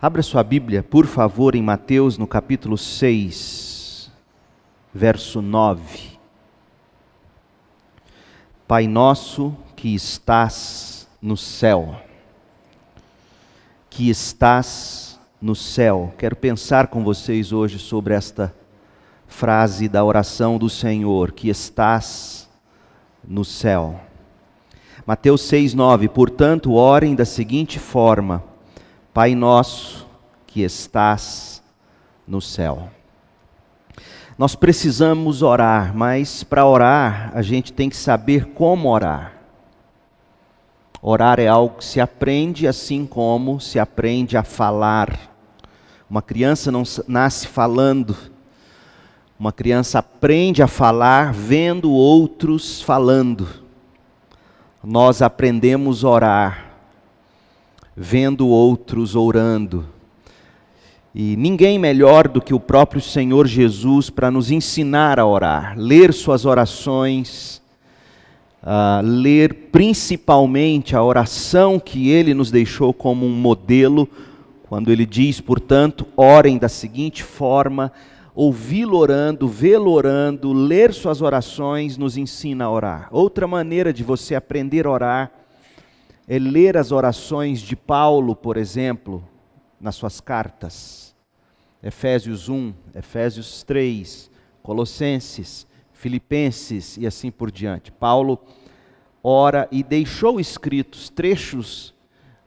Abra sua Bíblia, por favor, em Mateus, no capítulo 6, verso 9. Pai nosso que estás no céu, que estás no céu. Quero pensar com vocês hoje sobre esta frase da oração do Senhor, que estás no céu. Mateus 6, 9. Portanto, orem da seguinte forma: Pai nosso que estás no céu. Nós precisamos orar, mas para orar a gente tem que saber como orar. Orar é algo que se aprende assim como se aprende a falar. Uma criança não nasce falando. Uma criança aprende a falar vendo outros falando. Nós aprendemos a orar vendo outros orando. E ninguém melhor do que o próprio Senhor Jesus para nos ensinar a orar, ler suas orações, ler principalmente a oração que Ele nos deixou como um modelo, quando Ele diz, portanto, orem da seguinte forma. Ouvi-lo orando, vê-lo orando, ler suas orações nos ensina a orar. Outra maneira de você aprender a orar é ler as orações de Paulo, por exemplo, nas suas cartas. Efésios 1, Efésios 3, Colossenses, Filipenses e assim por diante. Paulo ora e deixou escritos trechos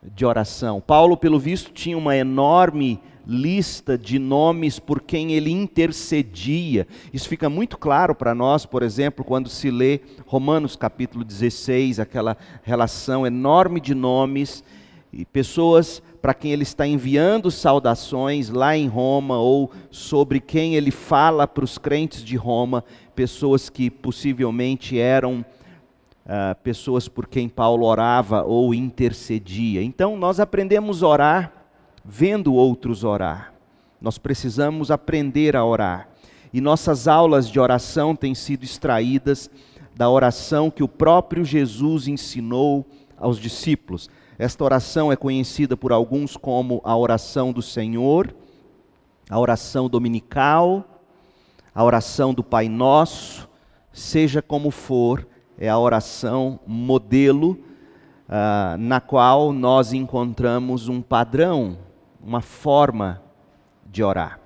de oração. Paulo, pelo visto, tinha uma enorme lista de nomes por quem ele intercedia. Isso fica muito claro para nós, por exemplo, quando se lê Romanos capítulo 16, aquela relação enorme de nomes e pessoas para quem ele está enviando saudações lá em Roma, ou sobre quem ele fala para os crentes de Roma, pessoas que possivelmente eram pessoas por quem Paulo orava ou intercedia. Então nós aprendemos a orar vendo outros orar. Nós precisamos aprender a orar. E nossas aulas de oração têm sido extraídas da oração que o próprio Jesus ensinou aos discípulos. Esta oração é conhecida por alguns como a oração do Senhor, a oração dominical, a oração do Pai Nosso, seja como for, é a oração modelo na qual nós encontramos um padrão, uma forma de orar.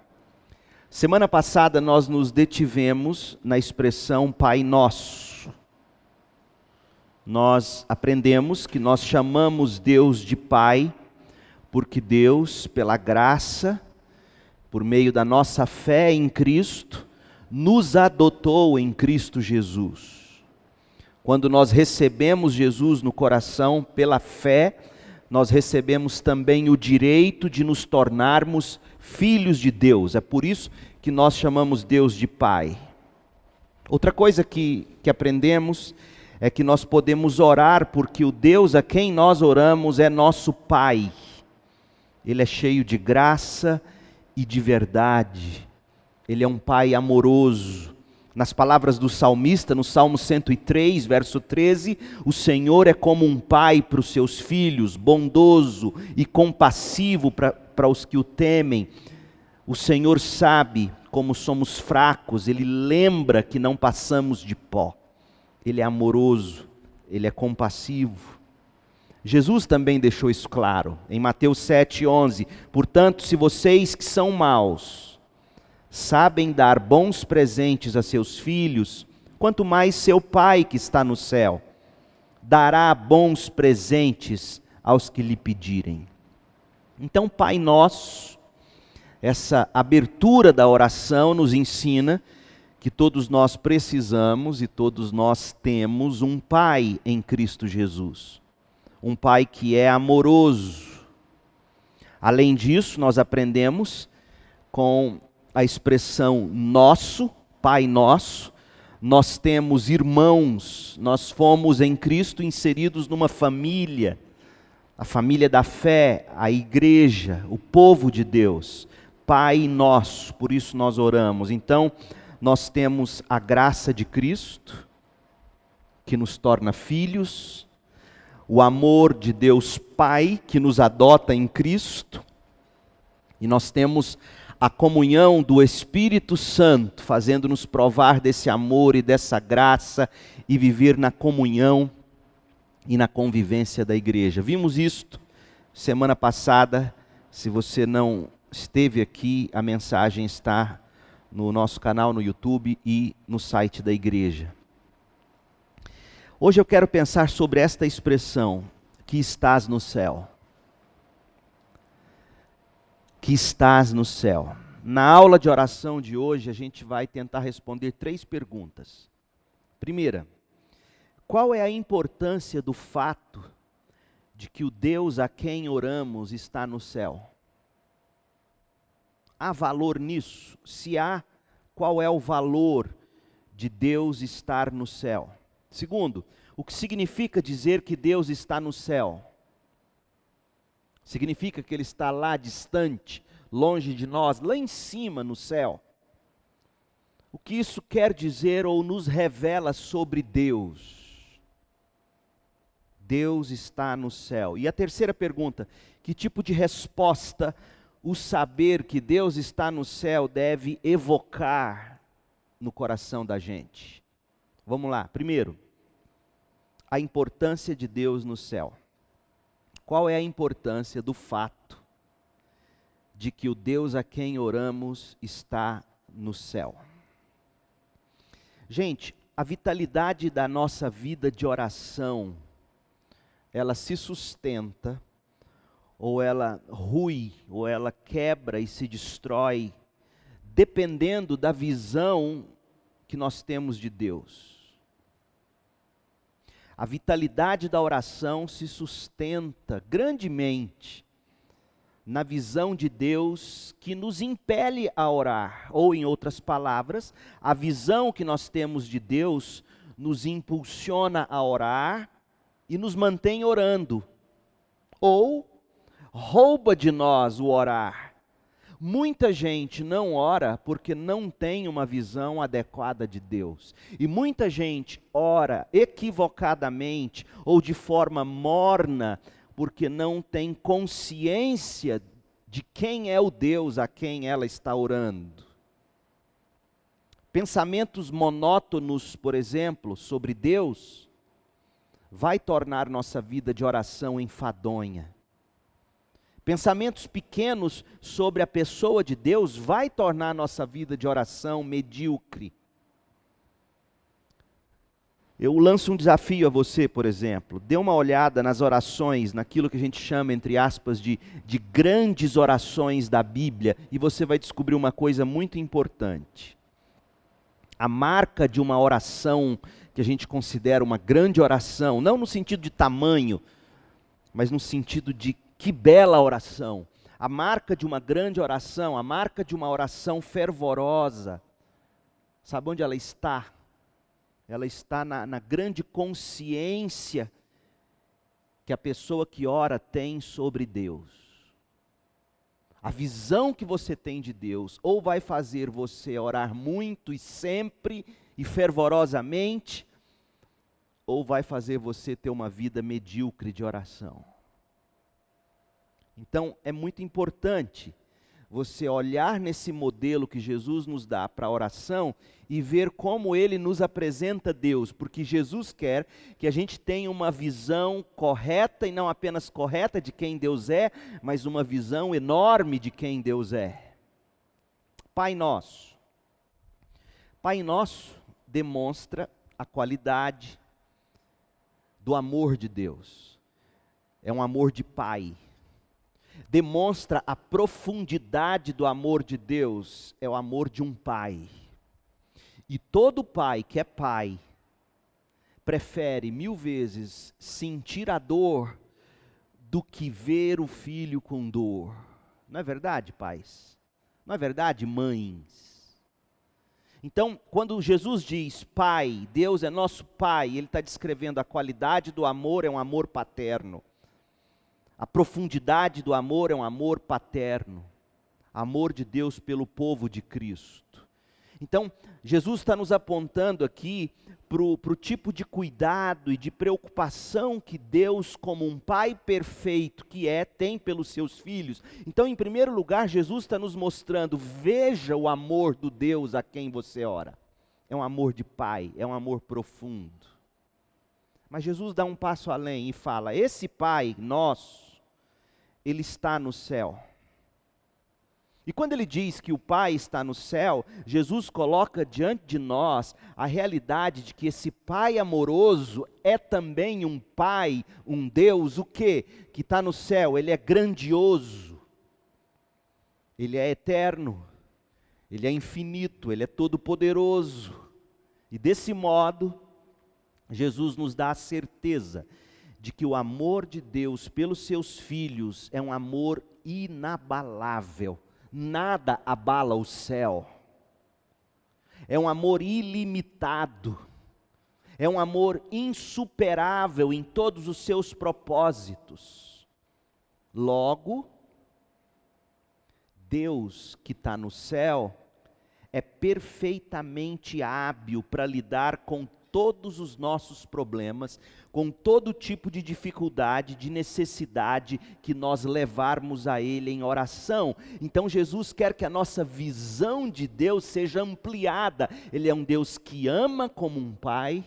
Semana passada nós nos detivemos na expressão Pai Nosso. Nós aprendemos que nós chamamos Deus de Pai, porque Deus, pela graça, por meio da nossa fé em Cristo, nos adotou em Cristo Jesus. Quando nós recebemos Jesus no coração pela fé, nós recebemos também o direito de nos tornarmos filhos de Deus. É por isso que nós chamamos Deus de Pai. Outra coisa que aprendemos é que nós podemos orar porque o Deus a quem nós oramos é nosso Pai. Ele é cheio de graça e de verdade. Ele é um Pai amoroso. Nas palavras do salmista, no Salmo 103, verso 13, o Senhor é como um pai para os seus filhos, bondoso e compassivo para os que o temem. O Senhor sabe como somos fracos, Ele lembra que não passamos de pó. Ele é amoroso, Ele é compassivo. Jesus também deixou isso claro, em Mateus 7, 11. Portanto, se vocês que são maus sabem dar bons presentes a seus filhos, quanto mais seu Pai que está no céu dará bons presentes aos que lhe pedirem. Então, Pai Nosso, essa abertura da oração nos ensina que todos nós precisamos e todos nós temos um Pai em Cristo Jesus. Um Pai que é amoroso. Além disso, nós aprendemos com a expressão nosso, Pai Nosso, nós temos irmãos, nós fomos em Cristo inseridos numa família, a família da fé, a igreja, o povo de Deus, Pai Nosso, por isso nós oramos. Então, nós temos a graça de Cristo, que nos torna filhos, o amor de Deus Pai, que nos adota em Cristo, E nós temos a comunhão do Espírito Santo, fazendo-nos provar desse amor e dessa graça e viver na comunhão e na convivência da igreja. Vimos isto semana passada. Se você não esteve aqui, a mensagem está no nosso canal no YouTube e no site da igreja. Hoje eu quero pensar sobre esta expressão, que estás no céu. Que estás no céu. Na aula de oração de hoje, a gente vai tentar responder 3 perguntas. Primeira, qual é a importância do fato de que o Deus a quem oramos está no céu? Há valor nisso? Se há, qual é o valor de Deus estar no céu? Segundo, o que significa dizer que Deus está no céu? Significa que Ele está lá distante, longe de nós, lá em cima no céu. O que isso quer dizer ou nos revela sobre Deus? Deus está no céu. E a terceira pergunta, que tipo de resposta o saber que Deus está no céu deve evocar no coração da gente? Vamos lá. Primeiro, a importância de Deus no céu. Qual é a importância do fato de que o Deus a quem oramos está no céu? Gente, a vitalidade da nossa vida de oração, ela se sustenta, ou ela rui, ou ela quebra e se destrói, dependendo da visão que nós temos de Deus. A vitalidade da oração se sustenta grandemente na visão de Deus que nos impele a orar. Ou, em outras palavras, a visão que nós temos de Deus nos impulsiona a orar e nos mantém orando. Ou rouba de nós o orar. Muita gente não ora porque não tem uma visão adequada de Deus. E muita gente ora equivocadamente ou de forma morna porque não tem consciência de quem é o Deus a quem ela está orando. Pensamentos monótonos, por exemplo, sobre Deus, vai tornar nossa vida de oração enfadonha. Pensamentos pequenos sobre a pessoa de Deus vai tornar nossa vida de oração medíocre. Eu lanço um desafio a você, por exemplo. Dê uma olhada nas orações, naquilo que a gente chama, entre aspas, de grandes orações da Bíblia, e você vai descobrir uma coisa muito importante. A marca de uma oração que a gente considera uma grande oração, não no sentido de tamanho, mas no sentido de que bela oração. A marca de uma grande oração, a marca de uma oração fervorosa, sabe onde ela está? Ela está na grande consciência que a pessoa que ora tem sobre Deus. A visão que você tem de Deus ou vai fazer você orar muito e sempre e fervorosamente, ou vai fazer você ter uma vida medíocre de oração. Então, é muito importante você olhar nesse modelo que Jesus nos dá para a oração e ver como Ele nos apresenta Deus, porque Jesus quer que a gente tenha uma visão correta, e não apenas correta de quem Deus é, mas uma visão enorme de quem Deus é. Pai Nosso. Pai Nosso demonstra a qualidade do amor de Deus. É um amor de Pai. Demonstra a profundidade do amor de Deus, é o amor de um pai. E todo pai que é pai, prefere 1000 vezes sentir a dor do que ver o filho com dor. Não é verdade, pais? Não é verdade, mães? Então, quando Jesus diz Pai, Deus é nosso Pai, Ele está descrevendo a qualidade do amor, é um amor paterno. A profundidade do amor é um amor paterno. Amor de Deus pelo povo de Cristo. Então, Jesus está nos apontando aqui para o tipo de cuidado e de preocupação que Deus, como um Pai perfeito que tem pelos seus filhos. Então, em primeiro lugar, Jesus está nos mostrando, veja o amor do Deus a quem você ora. É um amor de Pai, é um amor profundo. Mas Jesus dá um passo além e fala, esse Pai nosso, Ele está no céu. E quando ele diz que o Pai está no céu, Jesus coloca diante de nós a realidade de que esse Pai amoroso é também um Pai, um Deus, o quê? Que está no céu, Ele é grandioso, Ele é eterno, Ele é infinito, Ele é todo-poderoso. E desse modo, Jesus nos dá a certeza de que o amor de Deus pelos seus filhos é um amor inabalável. Nada abala o céu. É um amor ilimitado. É um amor insuperável em todos os seus propósitos. Logo, Deus que está no céu é perfeitamente hábil para lidar com todos os nossos problemas, com todo tipo de dificuldade, de necessidade que nós levarmos a Ele em oração. Então Jesus quer que a nossa visão de Deus seja ampliada. Ele é um Deus que ama como um Pai,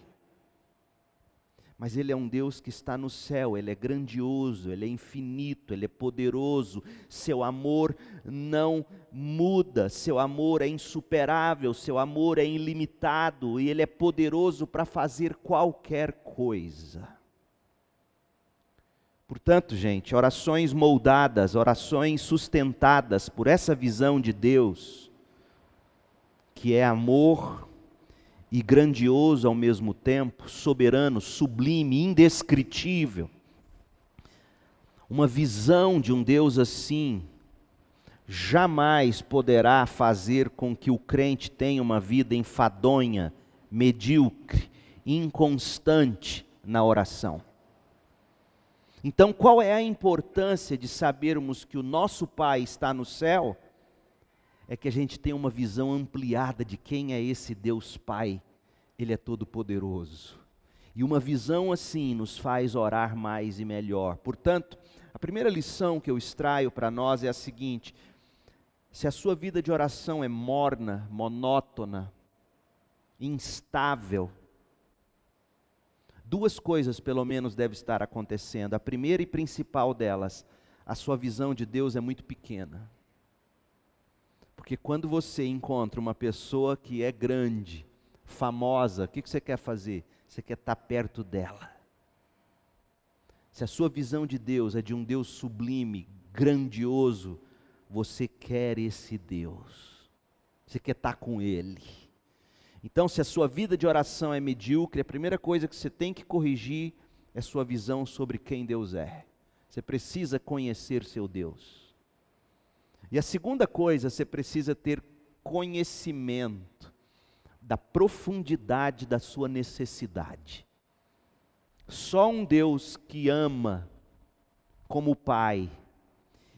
mas Ele é um Deus que está no céu, Ele é grandioso, Ele é infinito, Ele é poderoso, seu amor não muda, seu amor é insuperável, seu amor é ilimitado e Ele é poderoso para fazer qualquer coisa. Portanto, gente, orações moldadas, orações sustentadas por essa visão de Deus, que é amor e grandioso ao mesmo tempo, soberano, sublime, indescritível. Uma visão de um Deus assim jamais poderá fazer com que o crente tenha uma vida enfadonha, medíocre, inconstante na oração. Então, qual é a importância de sabermos que o nosso Pai está no céu? É que a gente tem uma visão ampliada de quem é esse Deus Pai. Ele é todo poderoso. E uma visão assim nos faz orar mais e melhor. Portanto, a primeira lição que eu extraio para nós é a seguinte: se a sua vida de oração é morna, monótona, instável, duas coisas pelo menos devem estar acontecendo. A primeira e principal delas, a sua visão de Deus é muito pequena. Porque quando você encontra uma pessoa que é grande, famosa, o que você quer fazer? Você quer estar perto dela. Se a sua visão de Deus é de um Deus sublime, grandioso, você quer esse Deus. Você quer estar com Ele. Então, se a sua vida de oração é medíocre, a primeira coisa que você tem que corrigir é sua visão sobre quem Deus é. Você precisa conhecer seu Deus. E a segunda coisa, você precisa ter conhecimento da profundidade da sua necessidade. Só um Deus que ama como Pai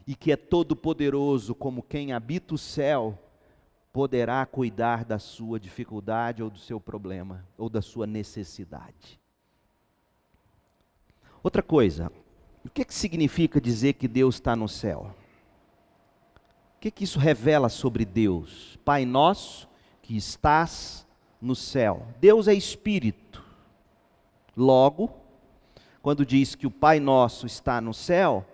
e que é todo poderoso como quem habita o céu, poderá cuidar da sua dificuldade ou do seu problema, ou da sua necessidade. Outra coisa, o que significa dizer que Deus está no céu? O que isso revela sobre Deus? Pai nosso que estás no céu. Deus é Espírito. Logo, quando diz que o Pai nosso está no céu,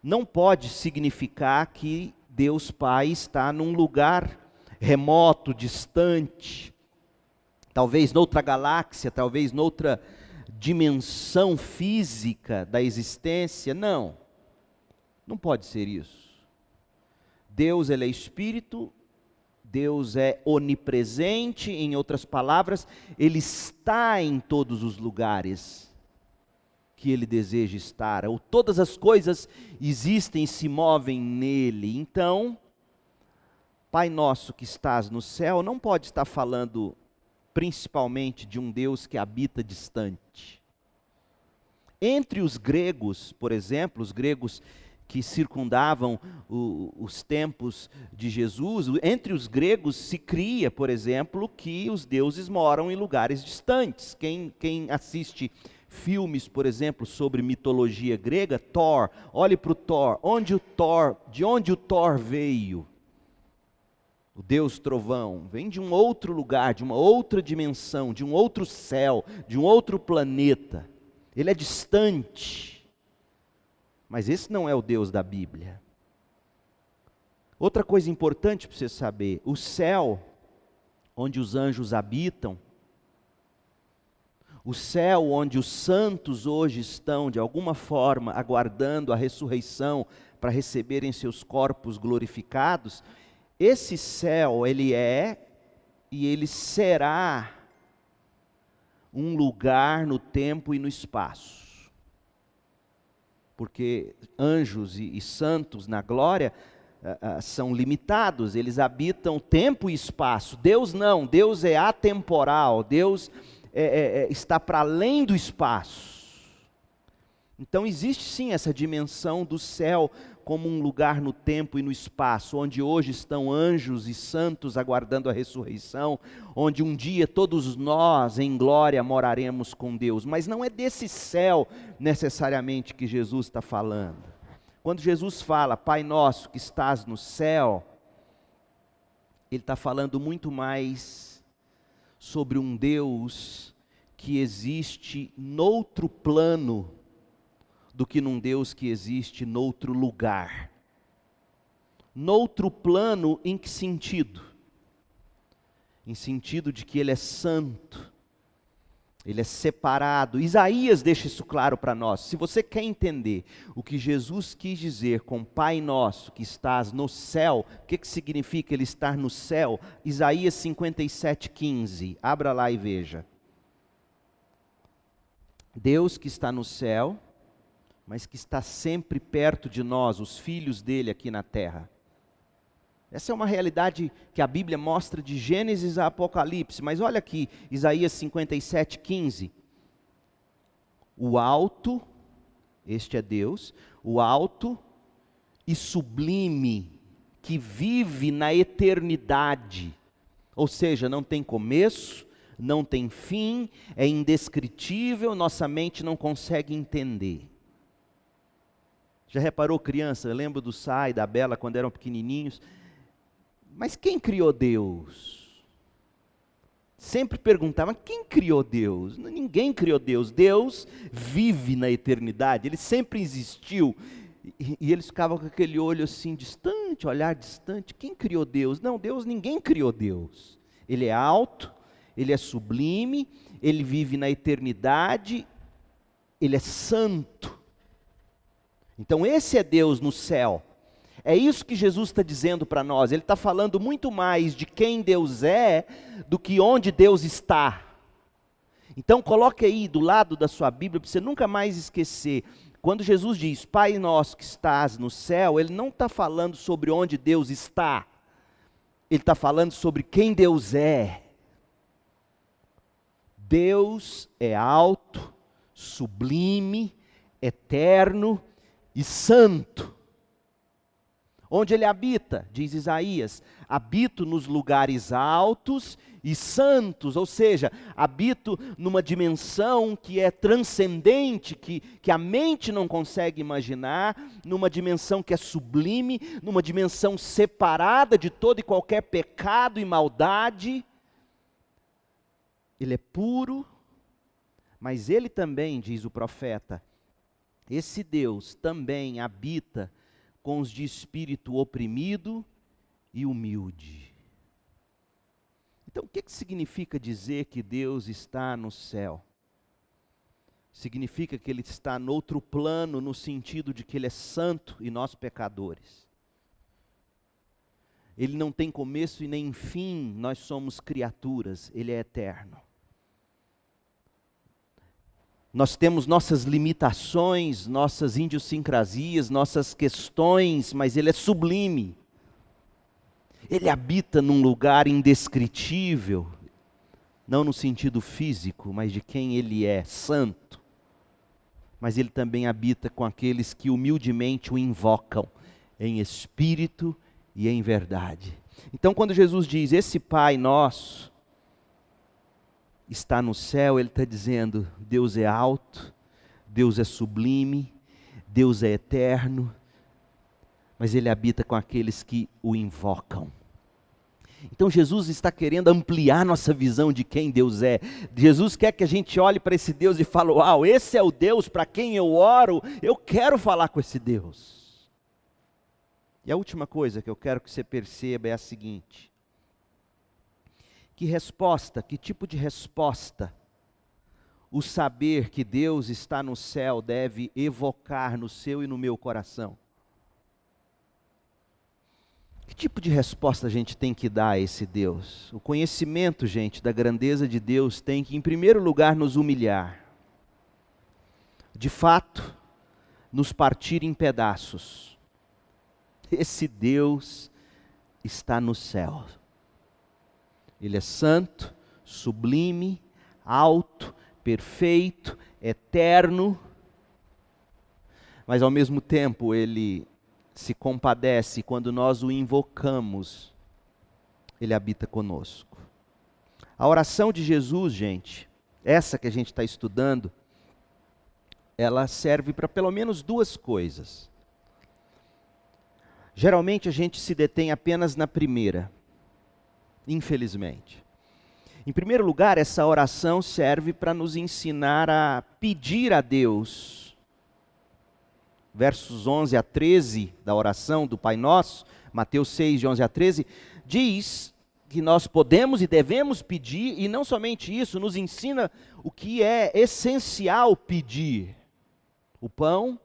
não pode significar que Deus Pai está num lugar remoto, distante, talvez noutra galáxia, talvez noutra dimensão física da existência. Não pode ser isso. Deus, Ele é Espírito, Deus é onipresente, em outras palavras, Ele está em todos os lugares que Ele deseja estar, ou todas as coisas existem e se movem nele. Então, Pai nosso que estás no céu, não pode estar falando principalmente de um Deus que habita distante. Entre os gregos, por exemplo, os gregos que circundavam os tempos de Jesus, entre os gregos se cria, por exemplo, que os deuses moram em lugares distantes. Quem assiste filmes, por exemplo, sobre mitologia grega, Thor, olhe para o Thor, de onde o Thor veio? O Deus trovão vem de um outro lugar, de uma outra dimensão, de um outro céu, de um outro planeta. Ele é distante. Mas esse não é o Deus da Bíblia. Outra coisa importante para você saber, o céu, onde os anjos habitam, o céu onde os santos hoje estão, de alguma forma, aguardando a ressurreição para receberem seus corpos glorificados, esse céu, ele é e ele será um lugar no tempo e no espaço. Porque anjos e santos na glória são limitados, eles habitam tempo e espaço. Deus não, Deus é atemporal, Deus está para além do espaço. Então existe sim essa dimensão do céu como um lugar no tempo e no espaço, onde hoje estão anjos e santos aguardando a ressurreição, onde um dia todos nós em glória moraremos com Deus. Mas não é desse céu necessariamente que Jesus está falando. Quando Jesus fala, Pai nosso que estás no céu, Ele está falando muito mais sobre um Deus que existe noutro plano, do que num Deus que existe noutro lugar. Noutro plano, em que sentido? Em sentido de que Ele é santo, Ele é separado. Isaías deixa isso claro para nós. Se você quer entender o que Jesus quis dizer com Pai Nosso que estás no céu, o que significa Ele estar no céu? Isaías 57:15, abra lá e veja. Deus que está no céu, mas que está sempre perto de nós, os filhos dele aqui na terra. Essa é uma realidade que a Bíblia mostra de Gênesis a Apocalipse, mas olha aqui, Isaías 57:15. O alto, este é Deus, o alto e sublime, que vive na eternidade, ou seja, não tem começo, não tem fim, é indescritível, nossa mente não consegue entender. Já reparou, criança? Eu lembro do Sai, da Bela, quando eram pequenininhos. Mas quem criou Deus? Sempre perguntavam, quem criou Deus? Ninguém criou Deus. Deus vive na eternidade, Ele sempre existiu. E eles ficavam com aquele olho assim distante, olhar distante. Quem criou Deus? Não, ninguém criou Deus. Ele é alto, Ele é sublime, Ele vive na eternidade, Ele é santo. Então esse é Deus no céu. É isso que Jesus está dizendo para nós. Ele está falando muito mais de quem Deus é do que onde Deus está. Então coloque aí do lado da sua Bíblia para você nunca mais esquecer. Quando Jesus diz, Pai nosso que estás no céu, Ele não está falando sobre onde Deus está. Ele está falando sobre quem Deus é. Deus é alto, sublime, eterno e santo. Onde Ele habita, diz Isaías, habito nos lugares altos e santos, ou seja, habito numa dimensão que é transcendente, que a mente não consegue imaginar, numa dimensão que é sublime, numa dimensão separada de todo e qualquer pecado e maldade. Ele é puro, mas Ele também, diz o profeta, esse Deus também habita com os de espírito oprimido e humilde. Então, o que significa dizer que Deus está no céu? Significa que Ele está no outro plano, no sentido de que Ele é santo e nós pecadores. Ele não tem começo e nem fim, nós somos criaturas, Ele é eterno. Nós temos nossas limitações, nossas idiosincrasias, nossas questões, mas Ele é sublime. Ele habita num lugar indescritível, não no sentido físico, mas de quem Ele é, santo. mas Ele também habita com aqueles que humildemente o invocam em espírito e em verdade. Então, quando Jesus diz, esse Pai nosso está no céu, Ele está dizendo, Deus é alto, Deus é sublime, Deus é eterno, mas Ele habita com aqueles que o invocam. Então Jesus está querendo ampliar nossa visão de quem Deus é. Jesus quer que a gente olhe para esse Deus e fale, uau, esse é o Deus para quem eu oro, eu quero falar com esse Deus. E a última coisa que eu quero que você perceba é a seguinte: que tipo de resposta o saber que Deus está no céu deve evocar no seu e no meu coração? Que tipo de resposta a gente tem que dar a esse Deus? O conhecimento, gente, da grandeza de Deus tem que, em primeiro lugar, nos humilhar. De fato, nos partir em pedaços. Esse Deus está no céu. Ele é santo, sublime, alto, perfeito, eterno, mas ao mesmo tempo Ele se compadece quando nós o invocamos, Ele habita conosco. A oração de Jesus, gente, essa que a gente está estudando, ela serve para pelo menos duas coisas. Geralmente a gente se detém apenas na primeira, infelizmente. Em primeiro lugar, essa oração serve para nos ensinar a pedir a Deus. Versos 11 a 13 da oração do Pai Nosso, Mateus 6, de 11 a 13, diz que nós podemos e devemos pedir, e não somente isso, nos ensina o que é essencial pedir: o pão,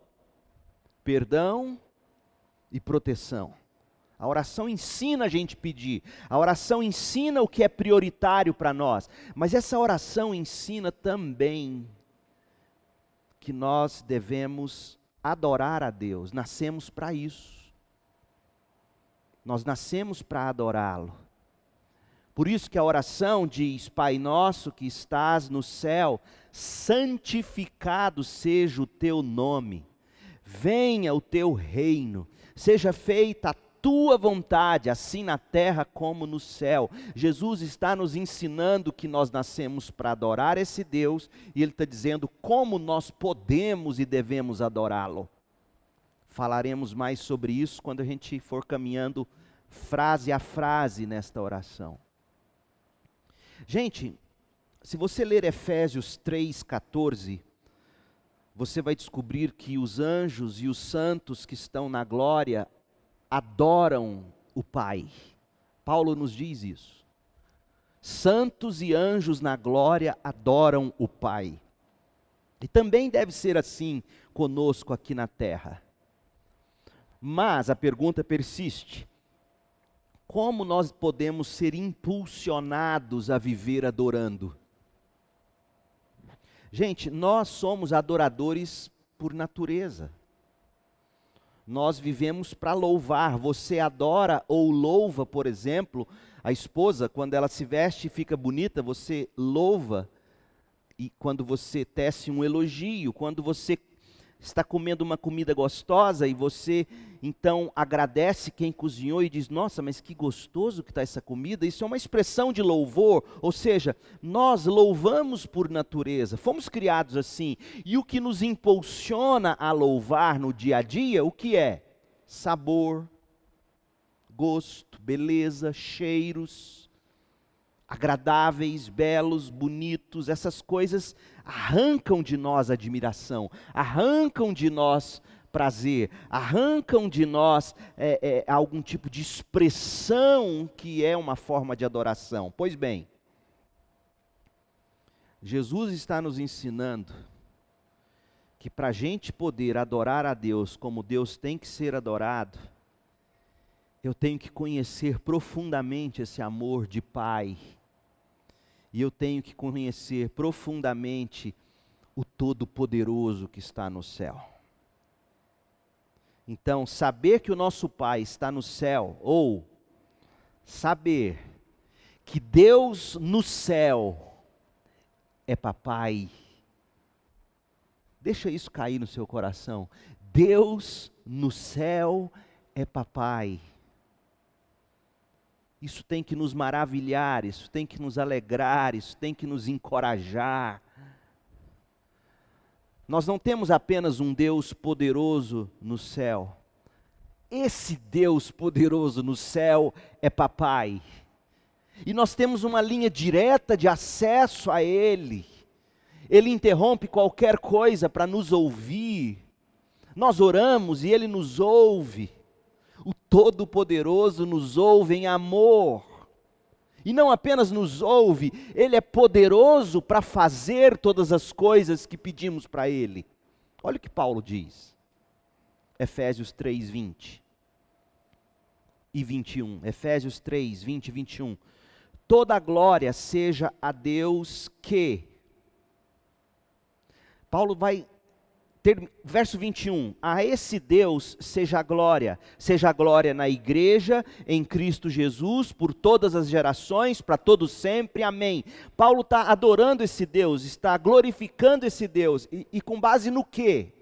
perdão e proteção. A oração ensina a gente a pedir, a oração ensina o que é prioritário para nós, mas essa oração ensina também que nós devemos adorar a Deus. Nascemos para isso. Nós nascemos para adorá-lo. Por isso que a oração diz: Pai nosso que estás no céu, santificado seja o teu nome. Venha o teu reino. Seja feita a tua vontade, assim na terra como no céu. Jesus está nos ensinando que nós nascemos para adorar esse Deus, e Ele está dizendo como nós podemos e devemos adorá-lo. Falaremos mais sobre isso quando a gente for caminhando frase a frase nesta oração. Gente, se você ler Efésios 3,14, você vai descobrir que os anjos e os santos que estão na glória adoram o Pai. Paulo nos diz isso. Santos e anjos na glória adoram o Pai. E também deve ser assim conosco aqui na terra. Mas a pergunta persiste: como nós podemos ser impulsionados a viver adorando? Gente, nós somos adoradores por natureza. Nós vivemos para louvar. Você adora ou louva, por exemplo, a esposa, quando ela se veste e fica bonita, você louva. E quando você tece um elogio, quando você está comendo uma comida gostosa e você então agradece quem cozinhou e diz: nossa, mas que gostoso que está essa comida. Isso é uma expressão de louvor, ou seja, nós louvamos por natureza, fomos criados assim. E o que nos impulsiona a louvar no dia a dia, o que é? Sabor, gosto, beleza, cheiros agradáveis, belos, bonitos. Essas coisas arrancam de nós admiração, arrancam de nós prazer, arrancam de nós algum tipo de expressão que é uma forma de adoração. Pois bem, Jesus está nos ensinando que para a gente poder adorar a Deus como Deus tem que ser adorado, eu tenho que conhecer profundamente esse amor de Pai. E eu tenho que conhecer profundamente o Todo-Poderoso que está no céu. Então, saber que o nosso Pai está no céu, ou saber que Deus no céu é papai, Deixa isso cair no seu coração. Deus no céu é papai. Isso tem que nos maravilhar, isso tem que nos alegrar, isso tem que nos encorajar. Nós não temos apenas um Deus poderoso no céu. Esse Deus poderoso no céu é papai. E nós temos uma linha direta de acesso a Ele. Ele interrompe qualquer coisa para nos ouvir. Nós oramos e Ele nos ouve. O Todo-Poderoso nos ouve em amor. E não apenas nos ouve, Ele é poderoso para fazer todas as coisas que pedimos para Ele. Olha o que Paulo diz. Efésios 3, 20 e 21. Efésios 3, 20 e 21. Toda a glória seja a Deus que... Paulo vai ter, verso 21, a esse Deus seja a glória na igreja, em Cristo Jesus, por todas as gerações, para todos sempre, amém. Paulo está adorando esse Deus, está glorificando esse Deus, e com base no quê?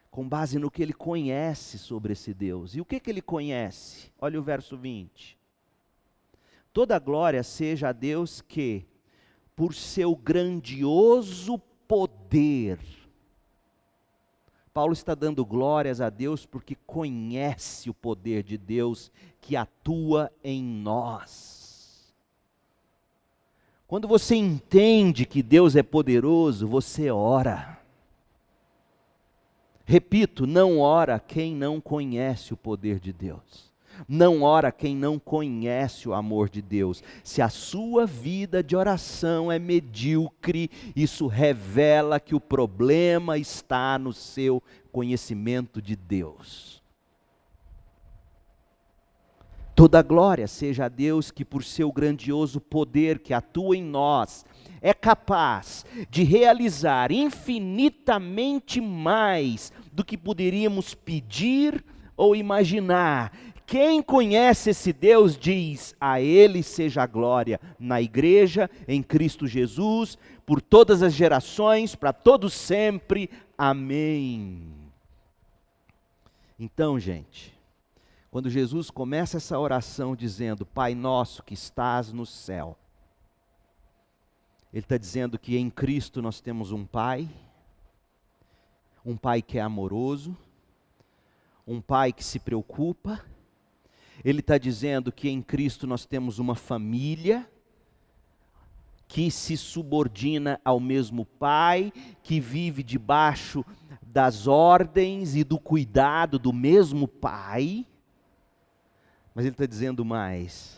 Com base no que ele conhece sobre esse Deus. E o que ele conhece? Olha o verso 20. Toda a glória seja a Deus que, por seu grandioso poder. Paulo está dando glórias a Deus porque conhece o poder de Deus que atua em nós. Quando você entende que Deus é poderoso, você ora. Repito, não ora quem não conhece o poder de Deus. Não ora quem não conhece o amor de Deus. Se a sua vida de oração é medíocre, isso revela que o problema está no seu conhecimento de Deus. Toda glória seja a Deus que por seu grandioso poder que atua em nós, é capaz de realizar infinitamente mais do que poderíamos pedir ou imaginar. Quem conhece esse Deus diz, a Ele seja a glória na igreja, em Cristo Jesus, por todas as gerações, para todos sempre. Amém. Então, gente, quando Jesus começa essa oração dizendo, Pai nosso que estás no céu, Ele está dizendo que em Cristo nós temos um Pai que é amoroso, um Pai que se preocupa. Ele está dizendo que em Cristo nós temos uma família que se subordina ao mesmo Pai, que vive debaixo das ordens e do cuidado do mesmo Pai. Mas Ele está dizendo mais.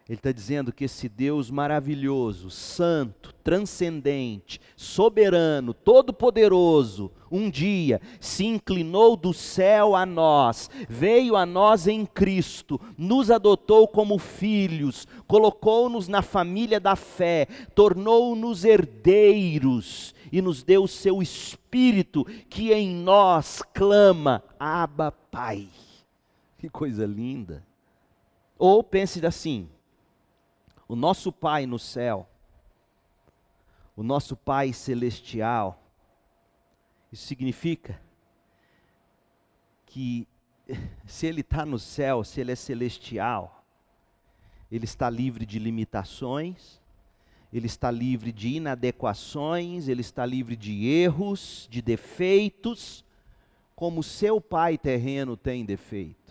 Ele está dizendo que esse Deus maravilhoso, santo, transcendente, soberano, todo-poderoso, um dia se inclinou do céu a nós, veio a nós em Cristo, nos adotou como filhos, colocou-nos na família da fé, tornou-nos herdeiros e nos deu o seu Espírito que em nós clama, Abba, Pai. Que coisa linda. Ou pense assim, o nosso Pai no céu, o nosso Pai celestial, isso significa que se Ele está no céu, se Ele é celestial, Ele está livre de limitações, Ele está livre de inadequações, Ele está livre de erros, de defeitos, como seu Pai terreno tem defeito.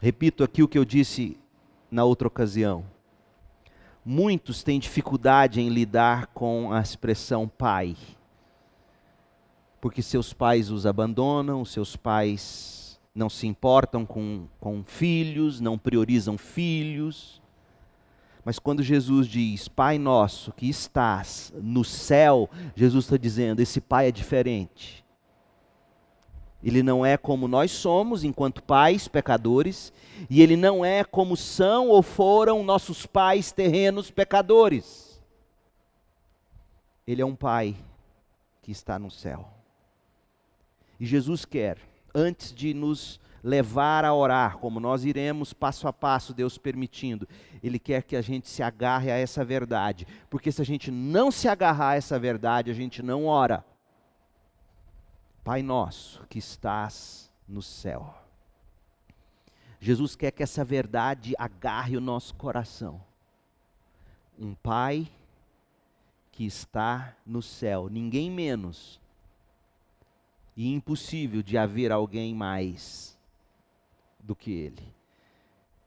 Repito aqui o que eu disse na outra ocasião. Muitos têm dificuldade em lidar com a expressão pai, porque seus pais os abandonam, seus pais não se importam com filhos, não priorizam filhos. Mas quando Jesus diz, Pai nosso que estás no céu, Jesus está dizendo, esse Pai é diferente. Ele não é como nós somos, enquanto pais pecadores, e Ele não é como são ou foram nossos pais terrenos pecadores. Ele é um Pai que está no céu. E Jesus quer, antes de nos levar a orar, como nós iremos passo a passo, Deus permitindo. Ele quer que a gente se agarre a essa verdade, porque se a gente não se agarrar a essa verdade, a gente não ora. Pai nosso que estás no céu. Jesus quer que essa verdade agarre o nosso coração. Um Pai que está no céu, ninguém menos, e impossível de haver alguém mais do que Ele.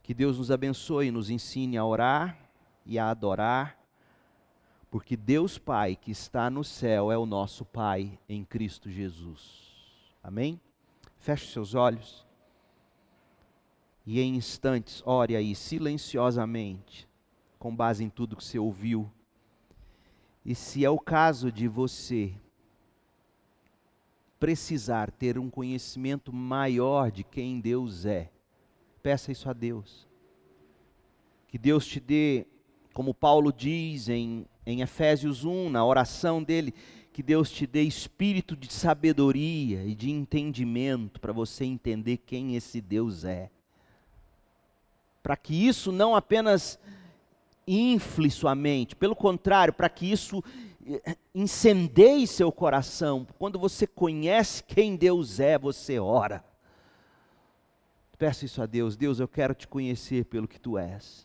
Que Deus nos abençoe e nos ensine a orar e a adorar, porque Deus Pai que está no céu é o nosso Pai em Cristo Jesus. Amém? Feche seus olhos e em instantes ore aí silenciosamente, com base em tudo que você ouviu. E se é o caso de você precisar ter um conhecimento maior de quem Deus é, peça isso a Deus. Que Deus te dê, como Paulo diz em Efésios 1, na oração dele, que Deus te dê espírito de sabedoria e de entendimento para você entender quem esse Deus é. Para que isso não apenas infle sua mente, pelo contrário, para que isso incendeie seu coração. Quando você conhece quem Deus é, você ora. Peça isso a Deus. Deus, eu quero te conhecer pelo que tu és.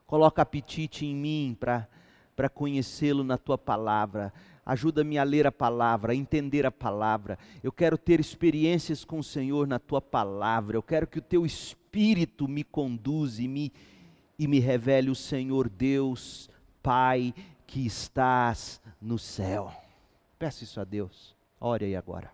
Coloca apetite em mim para conhecê-lo na tua palavra. Ajuda-me a ler a palavra, a entender a palavra. Eu quero ter experiências com o Senhor na tua palavra. Eu quero que o teu Espírito me conduza e me revele o Senhor Deus, Pai, que estás no céu. Peça isso a Deus. Ore aí agora.